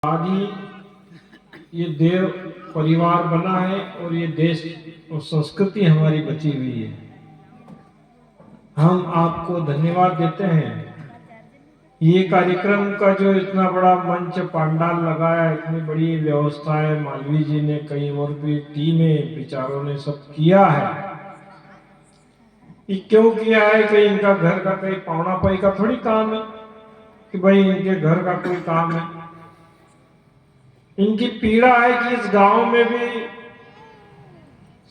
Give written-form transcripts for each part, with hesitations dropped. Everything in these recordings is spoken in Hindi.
आज ही ये देव परिवार बना है और ये देश और संस्कृति हमारी बची हुई है। हम आपको धन्यवाद देते हैं। ये कार्यक्रम का जो इतना बड़ा मंच पांडाल लगाया, इतनी बड़ी व्यवस्था है, मालवीय जी ने, कई और भी टीमें विचारों ने सब किया है। ये क्यों किया है? कहीं इनका घर का कहीं पावना पाई का थोड़ी काम है कि भाई इनके घर का कोई काम है। इनकी पीड़ा है कि इस गांव में भी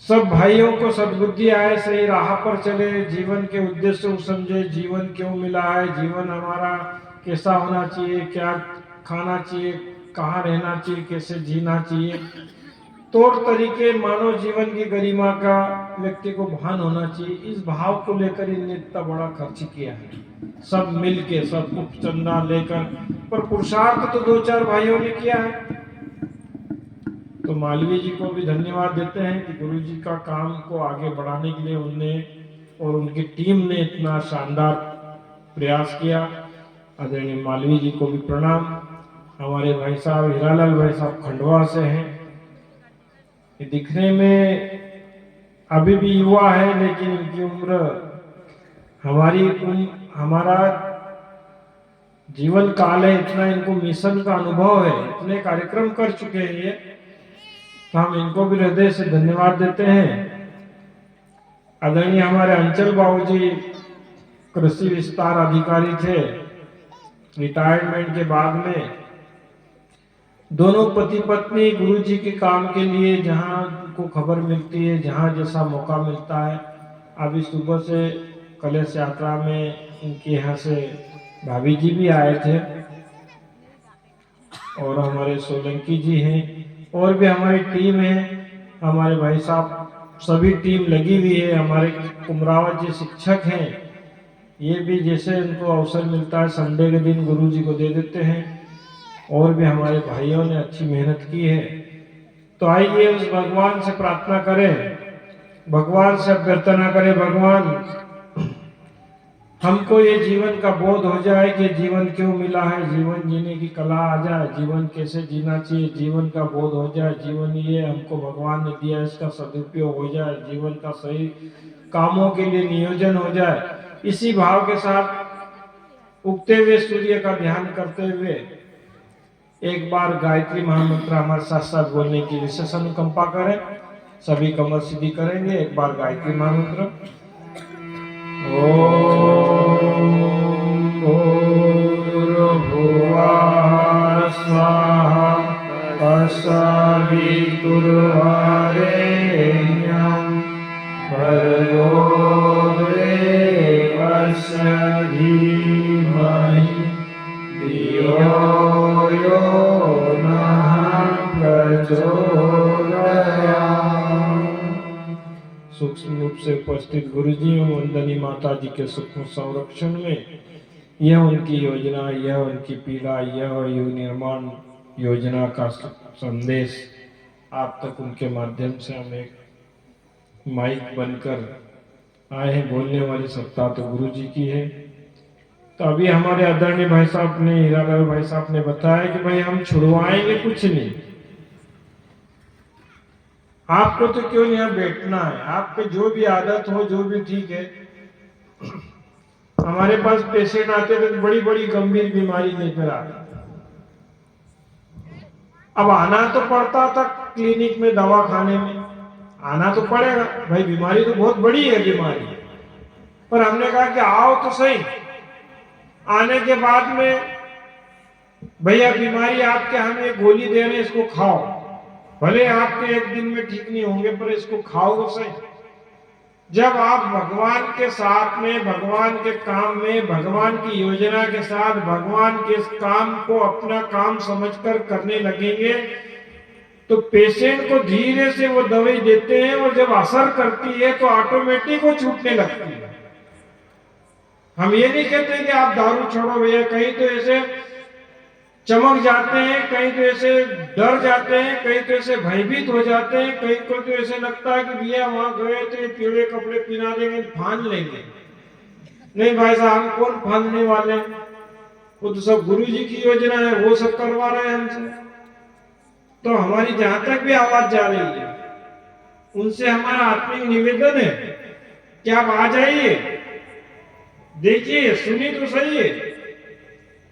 सब भाइयों को सद्बुद्धि आए, सही राह पर चले, जीवन के उद्देश्य को समझे, जीवन क्यों मिला है, जीवन हमारा कैसा होना चाहिए, क्या खाना चाहिए, कहाँ रहना चाहिए, कैसे जीना चाहिए, तौर तरीके, मानव जीवन की गरिमा का व्यक्ति को भान होना चाहिए। इस भाव को लेकर इन्हें इतना बड़ा खर्च किया है, सब मिलके, सब कुछ चंदा लेकर, पर पुरुषार्थ तो 2-4 भाइयों ने किया है। तो मालवीय जी को भी धन्यवाद देते हैं कि गुरु जी का काम को आगे बढ़ाने के लिए उनने और उनकी टीम ने इतना शानदार प्रयास किया। आदरणीय मालवीय जी को भी प्रणाम। हमारे भाई साहब हीरालाल भाई साहब खंडवा से हैं। ये दिखने में अभी भी युवा है, लेकिन इनकी उम्र हमारा जीवन काल है, इतना इनको मिशन का अनुभव है, इतने कार्यक्रम कर चुके हैं ये, तो हम इनको भी हृदय से धन्यवाद देते हैं। आदरणीय हमारे अंचल बाबूजी कृषि विस्तार अधिकारी थे, रिटायरमेंट के बाद में दोनों पति पत्नी गुरु जी के काम के लिए जहां को खबर मिलती है, जहां जैसा मौका मिलता है। अभी सुबह से कलश यात्रा में इनके यहाँ से भाभी जी भी आए थे और हमारे सोलंकी जी हैं और भी हमारी टीम है, हमारे भाई साहब सभी टीम लगी हुई है। हमारे कुमरावत जी शिक्षक हैं, ये भी जैसे इनको अवसर मिलता है संडे के दिन गुरु जी को दे देते हैं। और भी हमारे भाइयों ने अच्छी मेहनत की है। तो आइए उस भगवान से प्रार्थना करें, भगवान से अभ्यर्थना करें, भगवान हमको ये जीवन का बोध हो जाए कि जीवन क्यों मिला है, जीवन जीने की कला आ जाए, जीवन कैसे जीना चाहिए, जीवन का बोध हो जाए, जीवन ये हमको भगवान ने दिया, इसका सदुपयोग हो जाए, जीवन का सही कामों के लिए नियोजन हो जाए। इसी भाव के साथ उगते हुए सूर्य का ध्यान करते हुए एक बार गायत्री महामंत्र हमारे साथ साथ बोलने की विशेष अनुकंपा करें। सभी कमर सीधी करेंगे। एक बार गायत्री महामंत्र। ओम भूर्भुवः स्वाहा तत्सवितुर्वरेण्यं भर्गो देवस्य धीमहि धियो यो नः प्रचोदयात्। सूक्ष्म रूप से उपस्थित गुरु जी और वंदनी माता जी के सूक्ष्म संरक्षण में यह उनकी योजना, यह उनकी पीड़ा, यह युग निर्माण योजना का संदेश आप तक उनके माध्यम से हम एक माइक बनकर आए हैं। बोलने वाली सत्ता तो गुरु जी की है। तो अभी हमारे आदरणीय भाई साहब ने, हीरालाल भाई साहब ने बताया कि भाई हम छुड़वाएंगे कुछ नहीं, आपको तो क्यों नहीं यहाँ बैठना है, आपके जो भी आदत हो, जो भी ठीक है। हमारे पास पेशेंट आते थे तो बड़ी बड़ी गंभीर बीमारी लेकर आते, अब आना तो पड़ता था क्लिनिक में, दवा खाने में आना तो पड़ेगा भाई, बीमारी तो बहुत बड़ी है बीमारी। पर हमने कहा कि आओ तो सही। आने के बाद में भैया बीमारी आपके, हम एक गोली दे रहे हैं, इसको खाओ, भले आपके एक दिन में ठीक नहीं होंगे पर इसको खाओ तो सही। जब आप भगवान के साथ में, भगवान के काम में, भगवान की योजना के साथ भगवान के काम को अपना काम समझकर करने लगेंगे तो पेशेंट को धीरे से वो दवाई देते हैं और जब असर करती है तो ऑटोमेटिक वो छूटने लगती है। हम ये नहीं कहते कि आप दारू छोड़ो भैया, कहीं तो ऐसे चमक जाते हैं, कहीं तो ऐसे डर जाते हैं, कहीं तो ऐसे भयभीत हो जाते हैं, कहीं को तो ऐसे लगता है कि भैया वहां गए तो पीले कपड़े पहना देंगे, फान लेंगे। नहीं भाई साहब, हम कौन फानने वाले, वो तो सब गुरु जी की योजना है, वो सब करवा रहे हैं हमसे। तो हमारी जहां तक भी आवाज जा रही है, उनसे हमारा आत्मिक निवेदन है कि आप आ जाइए, देखिए, सुनिए तो सही है।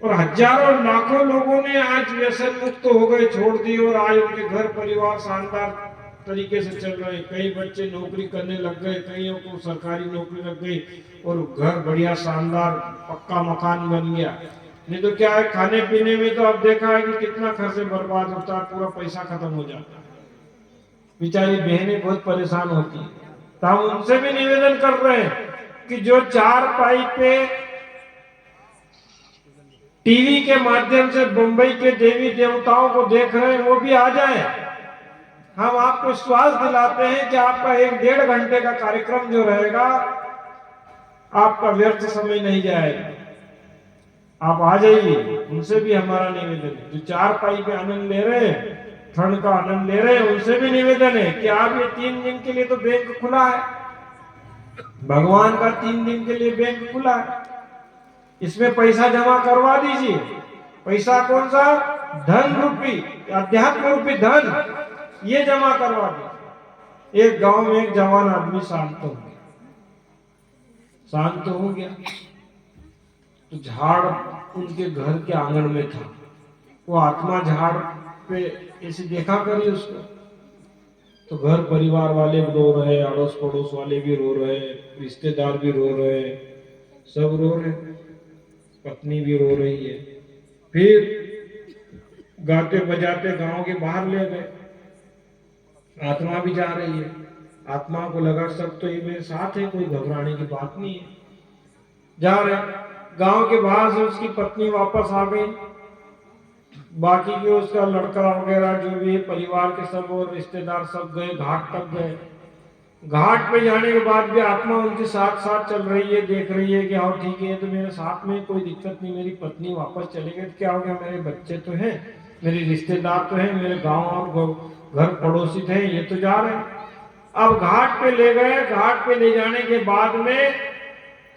और हजारों लाखों लोगों ने आज व्यसन मुक्त हो गए, छोड़ दिए, और आज उनके घर परिवार शानदार तरीके से चल रहे हैं। कई बच्चे नौकरी करने लग गए, कईयों को सरकारी नौकरी लग गई, और घर बढ़िया शानदार पक्का मकान बन गया। नहीं तो क्या है, खाने पीने में तो अब देखा है कि कितना खर्च बर्बाद होता है, पूरा पैसा खत्म हो जाता है। बेचारी बहनें बहुत परेशान होती है। तो हम उनसे भी निवेदन कर रहे हैं कि जो चार पाई पे टीवी के माध्यम से मुंबई के देवी देवताओं को देख रहे हैं, वो भी आ जाएं। हम आपको विश्वास दिलाते हैं कि आपका 1-1.5 घंटे का कार्यक्रम जो रहेगा, आपका व्यर्थ समय नहीं जाएगा। आप आ जाइए, उनसे भी हमारा निवेदन है। जो चार पाई पे आनंद ले रहे हैं, ठंड का आनंद ले रहे हैं, उनसे भी निवेदन है कि आप ये 3 दिन के लिए तो बैंक खुला है, भगवान का 3 दिन के लिए बैंक खुला है, इसमें पैसा जमा करवा दीजिए। पैसा कौन सा? धन रूपी, अध्यात्म रूपी धन, ये जमा करवा दीजिए। एक गांव में एक जवान आदमी शांत हो गया, शांत हो गया तो झाड़ उनके घर के आंगन में था। वो आत्मा झाड़ पे ऐसे देखा करी उसको, तो घर परिवार वाले रो रहे, अड़ोस पड़ोस वाले भी रो रहे, रिश्तेदार भी रो रहे, सब रो रहे, पत्नी भी रो रही है। फिर गाते बजाते गांव के बाहर ले गए, आत्मा भी जा रही है। आत्मा को लगा सब तो ये मेरे साथ है, कोई घबराने की बात नहीं है। जा रहे, गांव के बाहर से उसकी पत्नी वापस आ गई, बाकी के उसका लड़का वगैरह जो भी है परिवार के सब और रिश्तेदार सब गए, घाट तक गए। घाट पे जाने के बाद भी आत्मा उनके साथ साथ चल रही है, देख रही है कि हाँ ठीक है, तो मेरे साथ में कोई दिक्कत नहीं, मेरी पत्नी वापस चले गए, क्या हो गया, मेरे बच्चे तो हैं, मेरे रिश्तेदार तो हैं, मेरे गांव और घर पड़ोसी थे, ये तो जा रहे हैं। अब घाट पे ले गए, घाट पे ले जाने के बाद में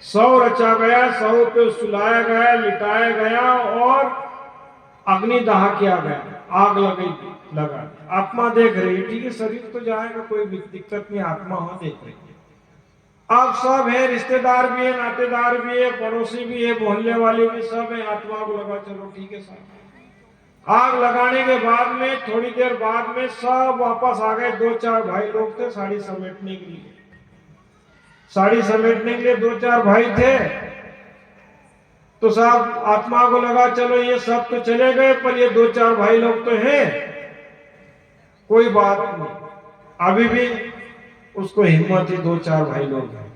100 रचा गया, 100 पे सुलाया गया, लिटाया गया और अग्निदाह किया गया, आग लगा। आत्मा देख रही है, ठीक है, शरीर तो जाएगा, कोई दिक्कत नहीं, आत्मा वहां देख रही है। अब सब है, रिश्तेदार भी है, नातेदार भी है, पड़ोसी भी है, मोहल्ले वाले भी सब है। आत्मा को लगा चलो ठीक है साहब। आग लगाने के बाद में थोड़ी देर बाद में सब वापस आ गए। 2-4 भाई लोग थे साड़ी समेटने के लिए, साड़ी समेटने के लिए 2-4 भाई थे। तो साहब आत्मा को लगा चलो ये सब तो चले गए, पर ये 2-4 भाई लोग तो हैं, कोई बात नहीं, अभी भी उसको हिम्मत है, 2-4 भाई लोग हैं।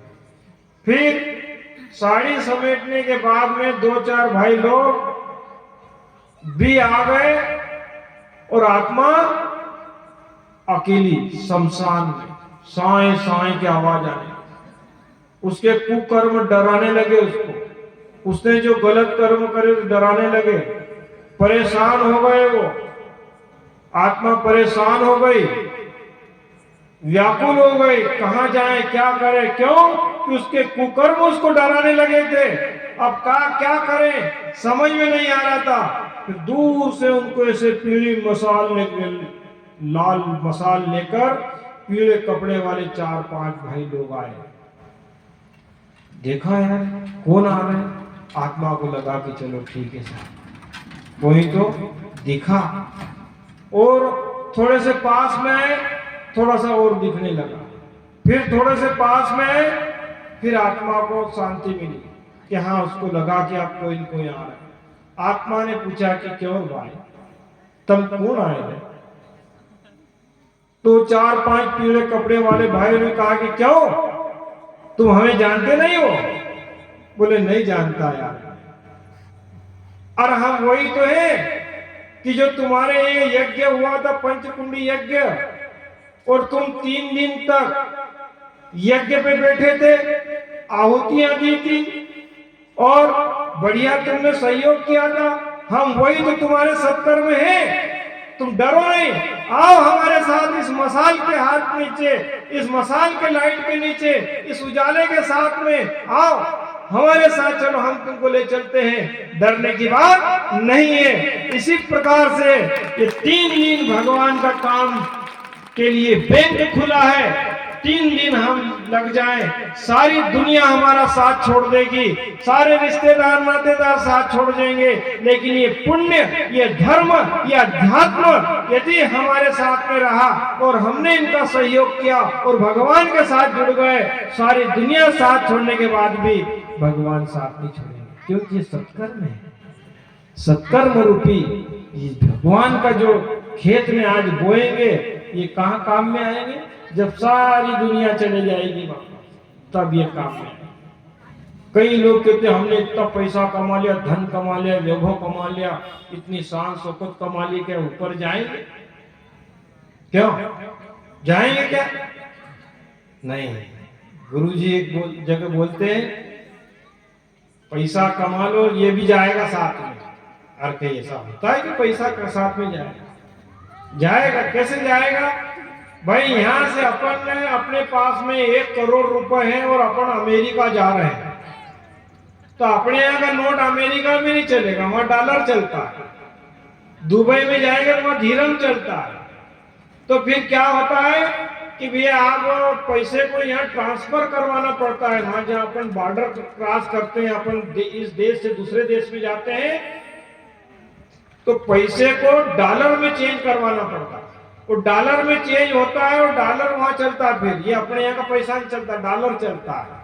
फिर साड़ी समेटने के बाद में 2-4 भाई लोग भी आ गए और आत्मा अकेली शमशान में, साए साए की आवाज आने, उसके कुकर्म डराने लगे उसको, उसने जो गलत कर्म करे डराने लगे, परेशान हो गए, वो आत्मा परेशान हो गई, व्याकुल हो गई, कहां जाए क्या करे, क्यों कि उसके कुकर्म उसको डराने लगे थे। अब क्या करें समझ में नहीं आ रहा था। फिर दूर से उनको ऐसे पीली मसाल लाल मसाल लेकर पीले कपड़े वाले 4-5 भाई लोग आए। देखा यार कौन आ रहे हैं, आत्मा को लगा कि चलो ठीक है साहब, वही तो दिखा, और थोड़े से पास में आए, थोड़ा सा और दिखने लगा, फिर थोड़े से पास में आए, फिर आत्मा को शांति मिली कि हाँ, उसको लगा कि आप कोई न कोई आ रहा है। आत्मा ने पूछा कि क्यों भाई तुम कौन आए थे? तो 4-5 पीले कपड़े वाले भाई ने कहा कि क्यों तुम हमें जानते नहीं हो? बोले नहीं जानता यार, और हम वही तो है कि जो तुम्हारे ये यज्ञ हुआ था, पंचकुंडी यज्ञ, और तुम 3 दिन तक यज्ञ पे बैठे थे, आहुतियां दी थी और बढ़िया तुमने सहयोग किया था। हम वही तो तुम्हारे सत्कर्म हैं, तुम डरो नहीं, आओ हमारे साथ इस मसाल के हाथ नीचे, इस मसाल के लाइट के नीचे, इस उजाले के साथ में आओ, हमारे साथ चलो, हम तुमको ले चलते हैं, डरने की बात नहीं है। इसी प्रकार से ये 3 दिन भगवान का काम के लिए बैंक खुला है। 3 दिन हम लग जाएं, सारी दुनिया हमारा साथ छोड़ देगी, सारे रिश्तेदार नातेदार साथ छोड़ जाएंगे, लेकिन ये पुण्य, ये धर्म, ये अध्यात्म यदि हमारे साथ में रहा और हमने इनका सहयोग किया और भगवान के साथ जुड़ गए, सारी दुनिया साथ छोड़ने के बाद भी भगवान साथ नहीं छोड़ेंगे, क्योंकि ये सत्कर्म है। सत्कर्म रूपी ये भगवान का जो खेत में आज बोएंगे, ये कहाँ काम में आएंगे? जब सारी दुनिया चले जाएगी वापस, तब ये काम में आएंगे। कई लोग कहते हमने इतना पैसा कमा लिया, धन कमा लिया, वैभव कमा लिया, इतनी शान शौकत कमा ली, क्या ऊपर जाएंगे? क्यों जाएंगे? क्या नहीं। गुरुजी एक जगह बोलते हैं, पैसा कमा लो, ये भी जाएगा साथ में। और कहीं ऐसा होता है कि पैसा का साथ में जाएगा? जाएगा। कैसे जाएगा भाई? यहां से अपन अपने पास में 1 करोड़ रुपए है और अपन अमेरिका जा रहे हैं, तो अपने यहाँ का नोट अमेरिका में नहीं चलेगा, वहां डॉलर चलता है। दुबई में जाएगा तो वहां धीरम चलता है। तो फिर क्या होता है कि भैया आप पैसे को यहाँ ट्रांसफर करवाना पड़ता है। वहां जहां अपन बॉर्डर क्रॉस करते हैं, अपन इस देश से दूसरे देश में जाते हैं, तो पैसे को डॉलर में चेंज करवाना पड़ता है। वो डॉलर में चेंज होता है और डॉलर वहां चलता है। फिर ये अपने यहाँ का पैसा नहीं चलता, डॉलर चलता है,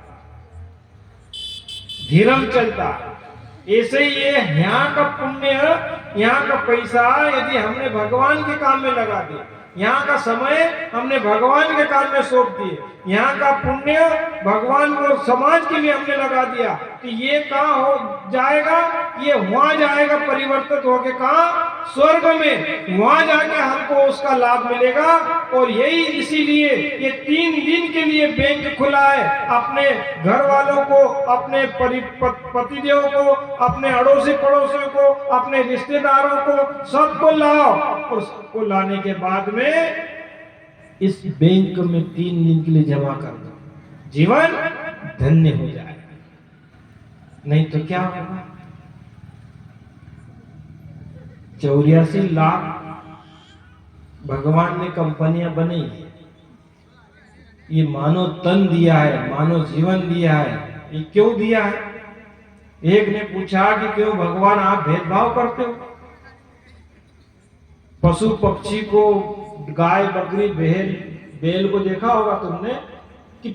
धीरम चलता है। ऐसे ही ये यहाँ का पुण्य, यहाँ का पैसा यदि हमने भगवान के काम में लगा दिया, यहाँ का समय हमने भगवान के काम में सौंप दिए, यहाँ का पुण्य भगवान को समाज के लिए हमने लगा दिया, तो ये कहाँ हो जाएगा? ये वहां जाएगा परिवर्तित होके, कहाँ? स्वर्ग में। वहां जाके हमको उसका लाभ मिलेगा। और यही इसीलिए ये 3 दिन के लिए बैंक खुला है। अपने घर वालों को, अपने पतिदेव को, अपने अड़ोसी पड़ोसियों को, अपने रिश्तेदारों को, सबको लाओ। और सबको लाने के बाद में इस बैंक में 3 दिन के लिए जमा कर दो, जीवन धन्य हो जाए। नहीं तो क्या होगा? 84 लाख भगवान ने कंपनियां बनाई, ये मानव तन दिया है, मानव जीवन दिया है। ये क्यों दिया है? एक ने पूछा कि क्यों भगवान आप भेदभाव करते हो? पशु पक्षी को, गाय बकरी बैल को देखा होगा तुमने कि